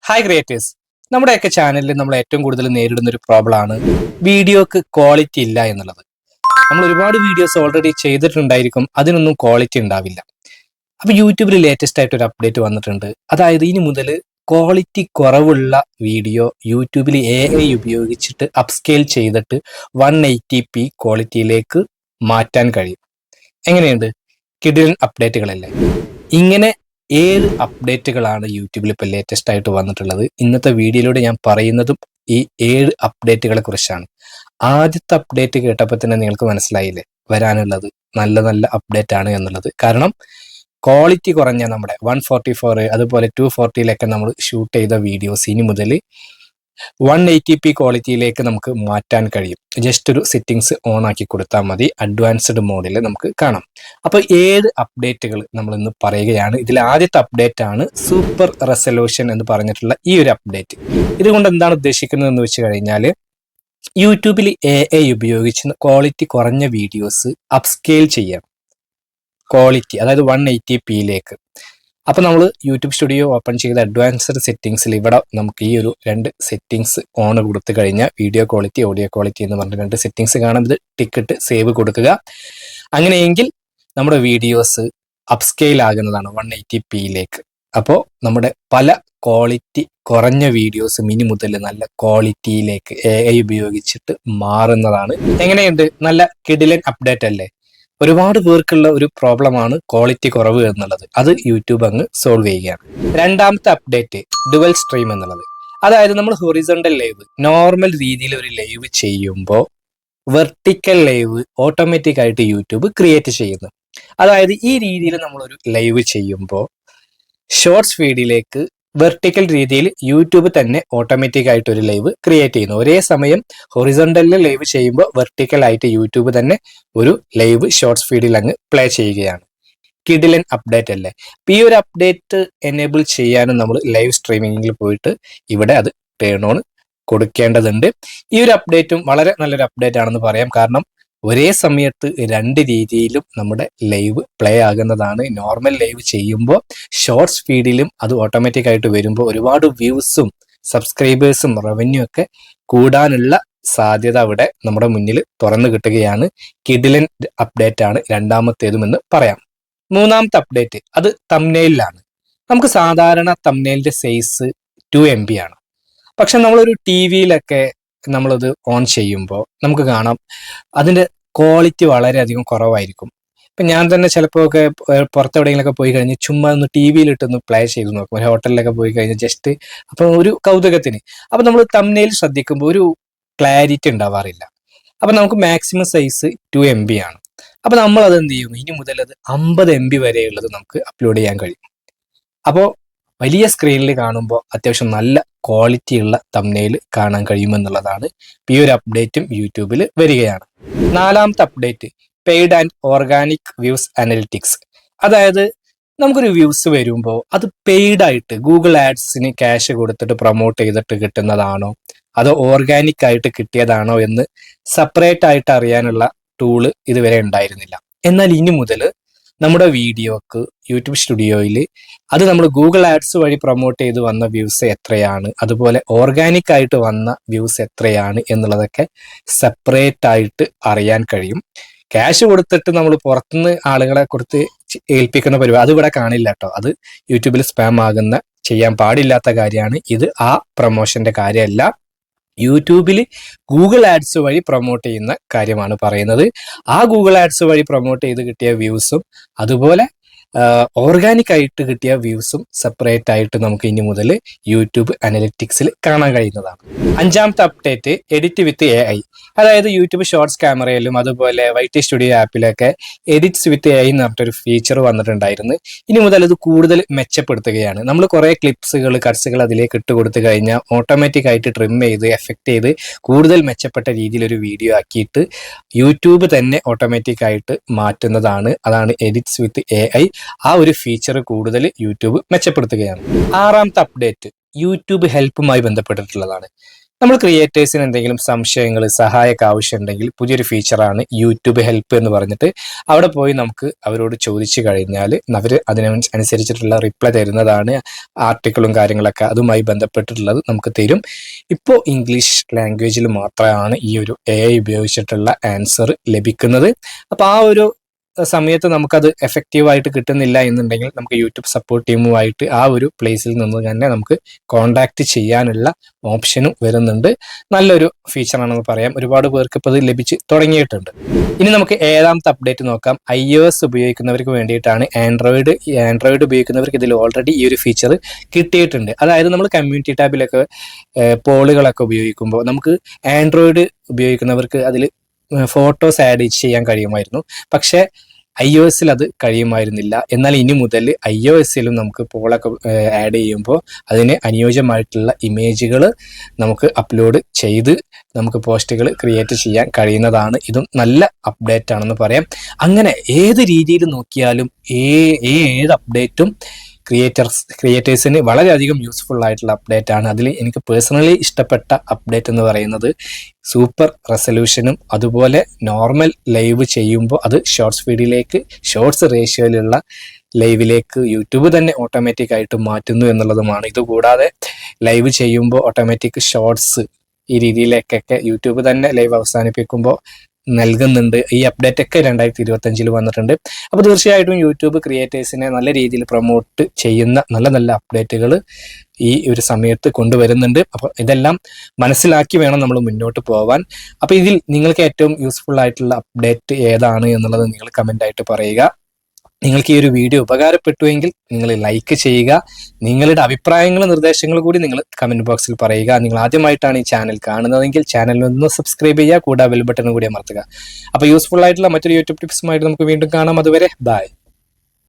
Hi creators, നമ്മുടെയൊക്കെ ചാനലിൽ നമ്മൾ ഏറ്റവും കൂടുതൽ നേരിടുന്ന ഒരു പ്രോബ്ലമാണ് വീഡിയോക്ക് ക്വാളിറ്റി ഇല്ല എന്നുള്ളത്. നമ്മൾ ഒരുപാട് വീഡിയോസ് ഓൾറെഡി ചെയ്തിട്ടുണ്ടായിരിക്കും, അതിനൊന്നും ക്വാളിറ്റി ഉണ്ടാവില്ല. അപ്പൊ യൂട്യൂബിൽ ലേറ്റസ്റ്റ് ആയിട്ട് ഒരു അപ്ഡേറ്റ് വന്നിട്ടുണ്ട്. അതായത് ഇനി മുതൽ ക്വാളിറ്റി കുറവുള്ള വീഡിയോ യൂട്യൂബിൽ AI ഉപയോഗിച്ചിട്ട് അപ്സ്കെയിൽ ചെയ്തിട്ട് 180p ക്വാളിറ്റിയിലേക്ക് മാറ്റാൻ കഴിയും. എങ്ങനെയുണ്ട്? കിടിലൻ അപ്ഡേറ്റുകളല്ലേ? ഇങ്ങനെ 7 അപ്ഡേറ്റുകളാണ് യൂട്യൂബിൽ ഇപ്പോൾ ലേറ്റസ്റ്റ് ആയിട്ട് വന്നിട്ടുള്ളത്. ഇന്നത്തെ വീഡിയോയിലൂടെ ഞാൻ പറയുന്നതും ഈ 7 അപ്ഡേറ്റുകളെ കുറിച്ചാണ്. ആദ്യത്തെ അപ്ഡേറ്റ് കേട്ടപ്പോൾ തന്നെ നിങ്ങൾക്ക് മനസ്സിലായില്ലേ വരാനുള്ളത് നല്ല നല്ല അപ്ഡേറ്റ് ആണ് എന്നുള്ളത്. കാരണം ക്വാളിറ്റി കുറഞ്ഞ നമ്മുടെ 144 അതുപോലെ 240 നമ്മൾ ഷൂട്ട് ചെയ്ത വീഡിയോസ് ഇനി മുതൽ 180p ക്വാളിറ്റിയിലേക്ക് നമുക്ക് മാറ്റാൻ കഴിയും. ജസ്റ്റ് ഒരു സെറ്റിങ്സ് ഓൺ ആക്കി കൊടുത്താൽ മതി. അഡ്വാൻസ്ഡ് മോഡിൽ നമുക്ക് കാണാം. അപ്പോൾ 7 അപ്ഡേറ്റുകൾ നമ്മൾ ഇന്ന് പറയുകയാണ്. ഇതിൽ ആദ്യത്തെ അപ്ഡേറ്റ് ആണ് സൂപ്പർ റെസൊല്യൂഷൻ എന്ന് പറഞ്ഞിട്ടുള്ള ഈ ഒരു അപ്ഡേറ്റ്. ഇതുകൊണ്ട് എന്താണ് ഉദ്ദേശിക്കുന്നത് എന്ന് വെച്ച് കഴിഞ്ഞാൽ യൂട്യൂബിൽ AI ഉപയോഗിച്ച് ക്വാളിറ്റി കുറഞ്ഞ വീഡിയോസ് അപ്സ്കെയിൽ ചെയ്യാം. ക്വാളിറ്റി അതായത് 180pയിലേക്ക്. അപ്പോൾ നമ്മൾ യൂട്യൂബ് സ്റ്റുഡിയോ ഓപ്പൺ ചെയ്ത അഡ്വാൻസ്ഡ് സെറ്റിങ്സിൽ ഇവിടെ നമുക്ക് ഈ ഒരു 2 സെറ്റിങ്സ് ഓൺ കൊടുത്തു കഴിഞ്ഞാൽ വീഡിയോ ക്വാളിറ്റി, ഓഡിയോ ക്വാളിറ്റി എന്ന് പറഞ്ഞ 2 സെറ്റിങ്സ് കാണാം. ഇത് ടിക്കറ്റ് സേവ് കൊടുക്കുക. അങ്ങനെയെങ്കിൽ നമ്മുടെ വീഡിയോസ് അപ്സ്കെയിൽ ആകുന്നതാണ് 180pയിലേക്ക്. അപ്പോൾ നമ്മുടെ പല ക്വാളിറ്റി കുറഞ്ഞ വീഡിയോസ് ഇനി മുതൽ നല്ല ക്വാളിറ്റിയിലേക്ക് AI ഉപയോഗിച്ചിട്ട് മാറുന്നതാണ്. എങ്ങനെയുണ്ട്? നല്ല കിടിലൻ അപ്ഡേറ്റ് അല്ലേ? ഒരുപാട് പേർക്കുള്ള ഒരു പ്രോബ്ലമാണ് ക്വാളിറ്റി കുറവ് എന്നുള്ളത്. അത് യൂട്യൂബ് അങ്ങ് സോൾവ് ചെയ്യുകയാണ്. രണ്ടാമത്തെ അപ്ഡേറ്റ് ഡുവൽ സ്ട്രീം എന്നുള്ളത്. അതായത് നമ്മൾ ഹൊറിസോണ്ടൽ ലൈവ് നോർമൽ രീതിയിൽ ഒരു ലൈവ് ചെയ്യുമ്പോൾ വെർട്ടിക്കൽ ലൈവ് ഓട്ടോമാറ്റിക് ആയിട്ട് യൂട്യൂബ് ക്രിയേറ്റ് ചെയ്യുന്നു. അതായത് ഈ രീതിയിൽ നമ്മളൊരു ലൈവ് ചെയ്യുമ്പോൾ ഷോർട്സ് ഫീഡിലേക്ക് വെർട്ടിക്കൽ രീതിയിൽ യൂട്യൂബ് തന്നെ ഓട്ടോമാറ്റിക് ആയിട്ട് ഒരു ലൈവ് ക്രിയേറ്റ് ചെയ്യുന്നു. ഒരേ സമയം ഹൊറിസോണ്ടലിൽ ലൈവ് ചെയ്യുമ്പോൾ വെർട്ടിക്കൽ ആയിട്ട് യൂട്യൂബ് തന്നെ ഒരു ലൈവ് ഷോർട്സ് ഫീഡിൽ അങ്ങ് പ്ലേ ചെയ്യുകയാണ്. കിഡിലൻ അപ്ഡേറ്റ് അല്ലേ? ഈ ഒരു അപ്ഡേറ്റ് എനേബിൾ ചെയ്യാനും നമ്മൾ ലൈവ് സ്ട്രീമിംഗിൽ പോയിട്ട് ഇവിടെ അത് ടേൺ ഓൺ കൊടുക്കേണ്ടതുണ്ട്. ഈ ഒരു അപ്ഡേറ്റും വളരെ നല്ലൊരു അപ്ഡേറ്റ് ആണെന്ന് പറയാം. കാരണം ഒരേ സമയത്ത് 2 രീതിയിലും നമ്മുടെ ലൈവ് പ്ലേ ആകുന്നതാണ്. നോർമൽ ലൈവ് ചെയ്യുമ്പോൾ ഷോർട്സ് ഫീഡിലും അത് ഓട്ടോമാറ്റിക് ആയിട്ട് വരുമ്പോൾ ഒരുപാട് വ്യൂസും സബ്സ്ക്രൈബേഴ്സും റവന്യൂ ഒക്കെ കൂടാനുള്ള സാധ്യത അവിടെ നമ്മുടെ മുന്നിൽ തുറന്നു കിട്ടുകയാണ്. കിഡിലൻ അപ്ഡേറ്റ് ആണ് രണ്ടാമത്തേതുമെന്ന് പറയാം. മൂന്നാമത്തെ അപ്ഡേറ്റ് അത് തംബ്നെയിലാണ്. നമുക്ക് സാധാരണ തംബ്നെയിലിന്റെ സൈസ് 2MB ആണ്. പക്ഷെ നമ്മളൊരു TV-യിലൊക്കെ നമ്മളത് ഓൺ ചെയ്യുമ്പോൾ നമുക്ക് കാണാം അതിൻ്റെ ക്വാളിറ്റി വളരെയധികം കുറവായിരിക്കും. ഇപ്പം ഞാൻ തന്നെ ചിലപ്പോൾ ഒക്കെ പുറത്തെവിടെയെങ്കിലൊക്കെ പോയി കഴിഞ്ഞ് ചുമ്മാ ഒന്ന് TV-യിലിട്ടൊന്ന് പ്ലേ ചെയ്ത് നോക്കും. ഒരു ഹോട്ടലിലൊക്കെ പോയി കഴിഞ്ഞാൽ ജസ്റ്റ് അപ്പോൾ ഒരു കൗതുകത്തിന്. അപ്പോൾ നമ്മൾ തംബ്നെയിൽ ശ്രദ്ധിക്കുമ്പോൾ ഒരു ക്ലാരിറ്റി ഉണ്ടാവാറില്ല. അപ്പോൾ നമുക്ക് മാക്സിമം സൈസ് 2MB ആണ്. അപ്പോൾ നമ്മൾ അത് എന്ത് ചെയ്യും? ഇനി മുതൽ അത് 50MB വരെയുള്ളത് നമുക്ക് അപ്ലോഡ് ചെയ്യാൻ കഴിയും. അപ്പോൾ വലിയ സ്ക്രീനിൽ കാണുമ്പോൾ അത്യാവശ്യം നല്ല ക്വാളിറ്റി ഉള്ള തംബ്നെയിൽ കാണാൻ കഴിയുമെന്നുള്ളതാണ്. ഈ ഒരു അപ്ഡേറ്റും യൂട്യൂബിൽ വരികയാണ്. നാലാമത്തെ update paid and organic views analytics. അതായത് നമുക്കൊരു വ്യൂസ് വരുമ്പോൾ അത് പെയ്ഡ് ആയിട്ട് ഗൂഗിൾ ആഡ്സിന് ക്യാഷ് കൊടുത്തിട്ട് പ്രൊമോട്ട് ചെയ്തിട്ട് കിട്ടുന്നതാണോ അതോ ഓർഗാനിക് ആയിട്ട് കിട്ടിയതാണോ എന്ന് സെപ്പറേറ്റ് ആയിട്ട് അറിയാനുള്ള ടൂള് ഇതുവരെ ഉണ്ടായിരുന്നില്ല. എന്നാൽ ഇനി മുതൽ നമ്മുടെ വീഡിയോക്ക് യൂട്യൂബ് സ്റ്റുഡിയോയിൽ അത് നമ്മൾ ഗൂഗിൾ ആഡ്സ് വഴി പ്രൊമോട്ട് ചെയ്ത് വന്ന വ്യൂസ് എത്രയാണ്, അതുപോലെ ഓർഗാനിക് ആയിട്ട് വന്ന വ്യൂസ് എത്രയാണ് എന്നുള്ളതൊക്കെ സെപ്പറേറ്റ് ആയിട്ട് അറിയാൻ കഴിയും. ക്യാഷ് കൊടുത്തിട്ട് നമ്മൾ പുറത്തുനിന്ന് ആളുകളെ കൊടുത്ത് ഏൽപ്പിക്കുന്ന പരിപാടി അത് ഇവിടെ കാണില്ല കേട്ടോ. അത് യൂട്യൂബിൽ സ്പാം ആകുന്ന ചെയ്യാൻ പാടില്ലാത്ത കാര്യമാണ്. ഇത് ആ പ്രൊമോഷന്റെ കാര്യമല്ല. യൂട്യൂബിൽ ഗൂഗിൾ ആഡ്സ് വഴി പ്രൊമോട്ട് ചെയ്യുന്ന കാര്യമാണ് പറയുന്നത്. ആ ഗൂഗിൾ ആഡ്സ് വഴി പ്രൊമോട്ട് ചെയ്ത് കിട്ടിയ വ്യൂസും അതുപോലെ ഓർഗാനിക് ആയിട്ട് കിട്ടിയ വ്യൂസും സെപ്പറേറ്റ് ആയിട്ട് നമുക്ക് ഇനി മുതൽ യൂട്യൂബ് അനലിറ്റിക്സിൽ കാണാൻ കഴിയുന്നതാണ്. അഞ്ചാമത്തെ അപ്ഡേറ്റ് എഡിറ്റ് വിത്ത് AI. അതായത് യൂട്യൂബ് ഷോർട്സ് ക്യാമറയിലും അതുപോലെ YT സ്റ്റുഡിയോ ആപ്പിലൊക്കെ എഡിറ്റ്സ് വിത്ത് AI എന്ന് പറഞ്ഞിട്ടൊരു ഫീച്ചർ വന്നിട്ടുണ്ടായിരുന്നു. ഇനി മുതൽ അത് കൂടുതൽ മെച്ചപ്പെടുത്തുകയാണ്. നമ്മൾ കുറേ ക്ലിപ്സുകൾ കട്ട്സുകൾ അതിലേക്ക് ഇട്ട് കൊടുത്തു കഴിഞ്ഞാൽ ഓട്ടോമാറ്റിക് ആയിട്ട് ട്രിം ചെയ്ത് എഫക്റ്റ് ചെയ്ത് കൂടുതൽ മെച്ചപ്പെട്ട രീതിയിലൊരു വീഡിയോ ആക്കിയിട്ട് യൂട്യൂബ് തന്നെ ഓട്ടോമാറ്റിക് ആയിട്ട് മാറ്റുന്നതാണ്. അതാണ് എഡിറ്റ്സ് വിത്ത് AI. ആ ഒരു ഫീച്ചർ കൂടുതൽ യൂട്യൂബ് മെച്ചപ്പെടുത്തുകയാണ്. ആറാമത്തെ അപ്ഡേറ്റ് യൂട്യൂബ് ഹെൽപ്പുമായി ബന്ധപ്പെട്ടിട്ടുള്ളതാണ്. നമ്മൾ ക്രിയേറ്റേഴ്സിന് എന്തെങ്കിലും സംശയങ്ങൾ സഹായമൊക്കെ ആവശ്യമുണ്ടെങ്കിൽ പുതിയൊരു ഫീച്ചറാണ് യൂട്യൂബ് ഹെൽപ്പ് എന്ന് പറഞ്ഞിട്ട് അവിടെ പോയി നമുക്ക് അവരോട് ചോദിച്ചു കഴിഞ്ഞാൽ അവർ അതിനനുസരിച്ചിട്ടുള്ള റിപ്ലൈ തരുന്നതാണ്. ആർട്ടിക്കിളും കാര്യങ്ങളൊക്കെ അതുമായി ബന്ധപ്പെട്ടിട്ടുള്ളത് നമുക്ക് തരും. ഇപ്പോൾ ഇംഗ്ലീഷ് ലാംഗ്വേജിൽ മാത്രമാണ് ഈ ഒരു AI ഉപയോഗിച്ചിട്ടുള്ള ആൻസർ ലഭിക്കുന്നത്. അപ്പോൾ ആ ഒരു സമയത്ത് നമുക്കത് എഫക്റ്റീവായിട്ട് കിട്ടുന്നില്ല എന്നുണ്ടെങ്കിൽ നമുക്ക് യൂട്യൂബ് സപ്പോർട്ട് ടീമുമായിട്ട് ആ ഒരു പ്ലേസിൽ നിന്ന് തന്നെ നമുക്ക് കോണ്ടാക്ട് ചെയ്യാനുള്ള ഓപ്ഷനും വരുന്നുണ്ട്. നല്ലൊരു ഫീച്ചറാണെന്ന് പറയാം. ഒരുപാട് പേർക്ക് ഇപ്പോൾ ഇത് ലഭിച്ച് തുടങ്ങിയിട്ടുണ്ട്. ഇനി നമുക്ക് ഏഴാമത്തെ അപ്ഡേറ്റ് നോക്കാം. iOS ഉപയോഗിക്കുന്നവർക്ക് വേണ്ടിയിട്ടാണ്. ആൻഡ്രോയിഡ് ഉപയോഗിക്കുന്നവർക്ക് ഇതിൽ ഓൾറെഡി ഈ ഒരു ഫീച്ചർ കിട്ടിയിട്ടുണ്ട്. അതായത് നമ്മൾ കമ്മ്യൂണിറ്റി ടാബിലൊക്കെ പോളുകളൊക്കെ ഉപയോഗിക്കുമ്പോൾ നമുക്ക് ആൻഡ്രോയിഡ് ഉപയോഗിക്കുന്നവർക്ക് അതിൽ ഫോട്ടോസ് ആഡ് ചെയ്യാൻ കഴിയുമായിരുന്നു. പക്ഷേ iOSൽ അത് കഴിയുമായിരുന്നില്ല. എന്നാൽ ഇനി മുതൽ iOSലും നമുക്ക് പോളൊക്കെ ആഡ് ചെയ്യുമ്പോൾ അതിന് അനുയോജ്യമായിട്ടുള്ള ഇമേജുകൾ നമുക്ക് അപ്ലോഡ് ചെയ്ത് നമുക്ക് പോസ്റ്റുകൾ ക്രിയേറ്റ് ചെയ്യാൻ കഴിയുന്നതാണ്. ഇതും നല്ല അപ്ഡേറ്റ് ആണെന്ന് പറയാം. അങ്ങനെ ഏത് രീതിയിൽ നോക്കിയാലും ഏത് അപ്ഡേറ്റും ക്രിയേറ്റേഴ്സിന് വളരെയധികം യൂസ്ഫുൾ ആയിട്ടുള്ള അപ്ഡേറ്റ് ആണ്. അതിൽ എനിക്ക് പേഴ്സണലി ഇഷ്ടപ്പെട്ട അപ്ഡേറ്റ് എന്ന് പറയുന്നത് സൂപ്പർ റെസൊല്യൂഷനും അതുപോലെ നോർമൽ ലൈവ് ചെയ്യുമ്പോൾ അത് ഷോർട്സ് റേഷ്യോയിലുള്ള ലൈവിലേക്ക് യൂട്യൂബ് തന്നെ ഓട്ടോമാറ്റിക് ആയിട്ട് മാറ്റുന്നു എന്നുള്ളതുമാണ്. ഇതുകൂടാതെ ലൈവ് ചെയ്യുമ്പോൾ ഓട്ടോമാറ്റിക് ഷോർട്സ് ഈ രീതിയിലേക്കൊക്കെ യൂട്യൂബ് തന്നെ ലൈവ് അവസാനിപ്പിക്കുമ്പോൾ നൽകുന്നുണ്ട്. ഈ അപ്ഡേറ്റ് ഒക്കെ 2025 വന്നിട്ടുണ്ട്. അപ്പോൾ തീർച്ചയായിട്ടും യൂട്യൂബ് ക്രിയേറ്റേഴ്സിനെ നല്ല രീതിയിൽ പ്രൊമോട്ട് ചെയ്യുന്ന നല്ല അപ്ഡേറ്റുകൾ ഈ ഒരു സമയത്ത് കൊണ്ടുവരുന്നുണ്ട്. അപ്പോൾ ഇതെല്ലാം മനസ്സിലാക്കി വേണം നമ്മൾ മുന്നോട്ട് പോകാൻ. അപ്പോൾ ഇതിൽ നിങ്ങൾക്ക് ഏറ്റവും യൂസ്ഫുൾ ആയിട്ടുള്ള അപ്ഡേറ്റ് ഏതാണ് എന്നുള്ളത് നിങ്ങൾ കമൻ്റായിട്ട് പറയുക. നിങ്ങൾക്ക് ഈ ഒരു വീഡിയോ ഉപകാരപ്പെട്ടുവെങ്കിൽ നിങ്ങൾ ലൈക്ക് ചെയ്യുക. നിങ്ങളുടെ അഭിപ്രായങ്ങളും നിർദ്ദേശങ്ങളും കൂടി നിങ്ങൾ കമൻറ്റ് ബോക്സിൽ പറയുക. നിങ്ങൾ ആദ്യമായിട്ടാണ് ഈ ചാനൽ കാണുന്നതെങ്കിൽ ചാനലിനൊന്ന് സബ്സ്ക്രൈബ് ചെയ്യുക, കൂടാതെ ബെൽ ബട്ടൺ കൂടി അമർത്തുക. അപ്പോൾ യൂസ്ഫുൾ ആയിട്ടുള്ള മറ്റൊരു യൂട്യൂബ് ടിപ്സുമായിട്ട് നമുക്ക് വീണ്ടും കാണാം. അതുവരെ ബൈ.